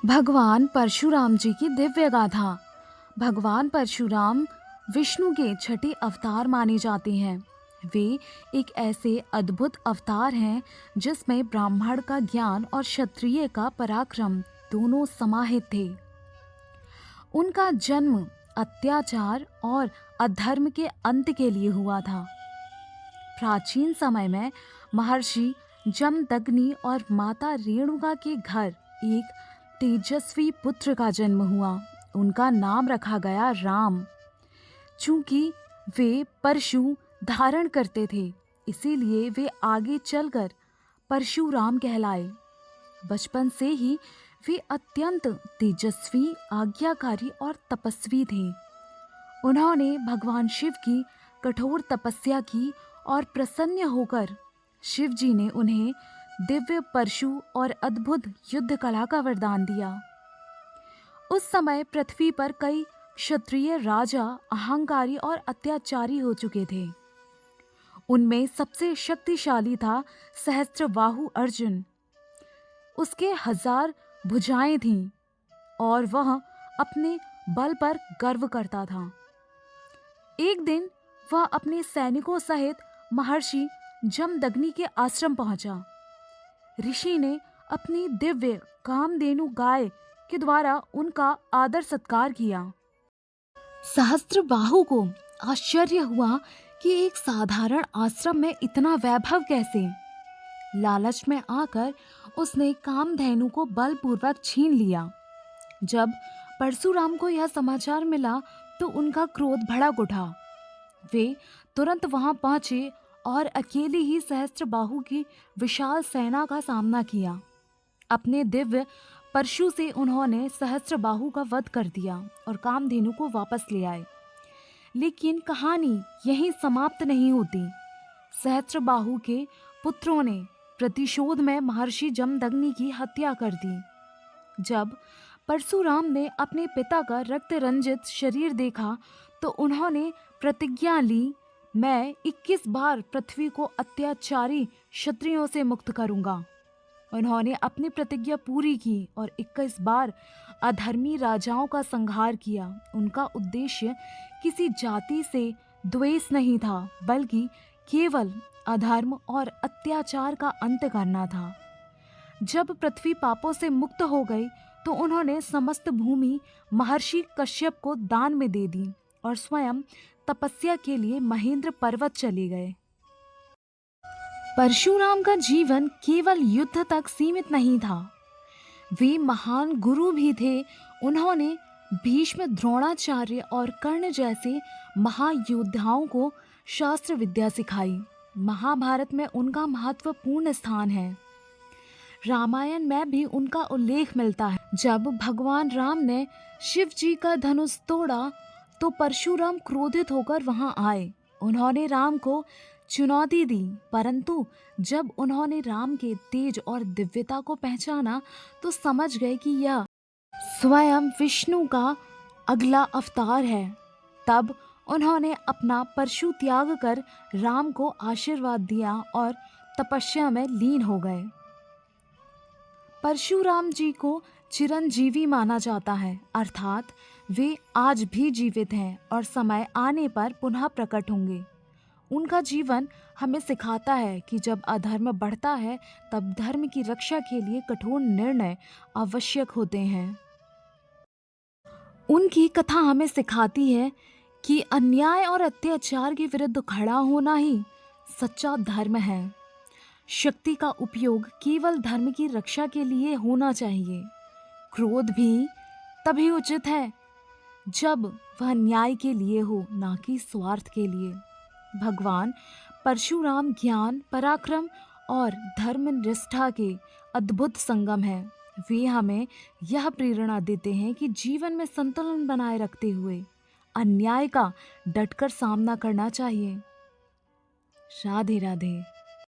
भगवान परशुराम जी की दिव्य गाथा। भगवान परशुराम विष्णु के छठे अवतार माने जाते हैं। वे एक ऐसे अद्भुत अवतार हैं जिसमें ब्राह्मण का ज्ञान और क्षत्रिय का पराक्रम दोनों समाहित थे। उनका जन्म अत्याचार और अधर्म के अंत के लिए हुआ था। प्राचीन समय में महर्षि जमदग्नि और माता रेणुका के घर एक तेजस्वी पुत्र का जन्म हुआ। उनका नाम रखा गया राम। चूंकि वे परशु धारण करते थे, इसीलिए वे आगे चलकर परशुराम कहलाए। बचपन से ही वे अत्यंत तेजस्वी, आज्ञाकारी और तपस्वी थे। उन्होंने भगवान शिव की कठोर तपस्या की और प्रसन्न होकर शिव जी ने उन्हें दिव्य परशु और अद्भुत युद्ध कला का वरदान दिया। उस समय पृथ्वी पर कई क्षत्रिय राजा अहंकारी और अत्याचारी हो चुके थे। उनमें सबसे शक्तिशाली था सहस्त्रबाहु अर्जुन। उसके 1000 भुजाएं थीं और वह अपने बल पर गर्व करता था। एक दिन वह अपने सैनिकों सहित महर्षि जमदग्नि के आश्रम पहुंचा। ऋषि ने अपनी दिव्य कामधेनु गाय के द्वारा उनका आदर सत्कार किया। सहस्त्रबाहु को आश्चर्य हुआ कि एक साधारण आश्रम में इतना वैभव कैसे। लालच में आकर उसने कामधेनु को बलपूर्वक छीन लिया। जब परशुराम को यह समाचार मिला तो उनका क्रोध भड़क उठा। वे तुरंत वहां पहुंचे और अकेले ही सहस्त्रबाहु की विशाल सेना का सामना किया। अपने दिव्य परशु से उन्होंने सहस्त्रबाहु का वध कर दिया और कामधेनु को वापस ले आए। लेकिन कहानी यहीं समाप्त नहीं होती। सहस्त्रबाहु के पुत्रों ने प्रतिशोध में महर्षि जमदग्नि की हत्या कर दी। जब परशुराम ने अपने पिता का रक्त रंजित शरीर देखा तो उन्होंने प्रतिज्ञा ली, मैं 21 बार पृथ्वी को अत्याचारी क्षत्रियों से मुक्त करूंगा। उन्होंने अपनी प्रतिज्ञा पूरी की और 21 बार अधर्मी राजाओं का संहार किया। उनका उद्देश्य किसी जाति से द्वेष नहीं था, बल्कि केवल अधर्म और अत्याचार का अंत करना था। जब पृथ्वी पापों से मुक्त हो गई तो उन्होंने समस्त भूमि महर्षि कश्यप को दान में दे दी और स्वयं तपस्या के लिए महेंद्र पर्वत चले गए। परशुराम का जीवन केवल युद्ध तक सीमित नहीं था। वे महान गुरु भी थे। उन्होंने भीष्म, द्रोणाचार्य और कर्ण जैसे महायोद्धाओं को शास्त्र विद्या सिखाई। महाभारत में उनका महत्वपूर्ण स्थान है। रामायण में भी उनका उल्लेख मिलता है। जब भगवान राम ने शिव जी का धनुष तोड़ा तो परशुराम क्रोधित होकर वहां आए। उन्होंने राम को चुनौती दी, परंतु जब उन्होंने राम के तेज और दिव्यता को पहचाना तो समझ गए कि यह स्वयं विष्णु का अगला अवतार है। तब उन्होंने अपना परशु त्याग कर राम को आशीर्वाद दिया और तपस्या में लीन हो गए। परशुराम जी को चिरंजीवी माना जाता है, अर्थात वे आज भी जीवित हैं और समय आने पर पुनः प्रकट होंगे। उनका जीवन हमें सिखाता है कि जब अधर्म बढ़ता है तब धर्म की रक्षा के लिए कठोर निर्णय आवश्यक होते हैं। उनकी कथा हमें सिखाती है कि अन्याय और अत्याचार के विरुद्ध खड़ा होना ही सच्चा धर्म है। शक्ति का उपयोग केवल धर्म की रक्षा के लिए होना चाहिए। क्रोध भी तभी उचित है जब वह न्याय के लिए हो, ना कि स्वार्थ के लिए। भगवान परशुराम ज्ञान, पराक्रम और धर्म निष्ठा के अद्भुत संगम है। वे हमें यह प्रेरणा देते हैं कि जीवन में संतुलन बनाए रखते हुए अन्याय का डटकर सामना करना चाहिए। राधे राधे।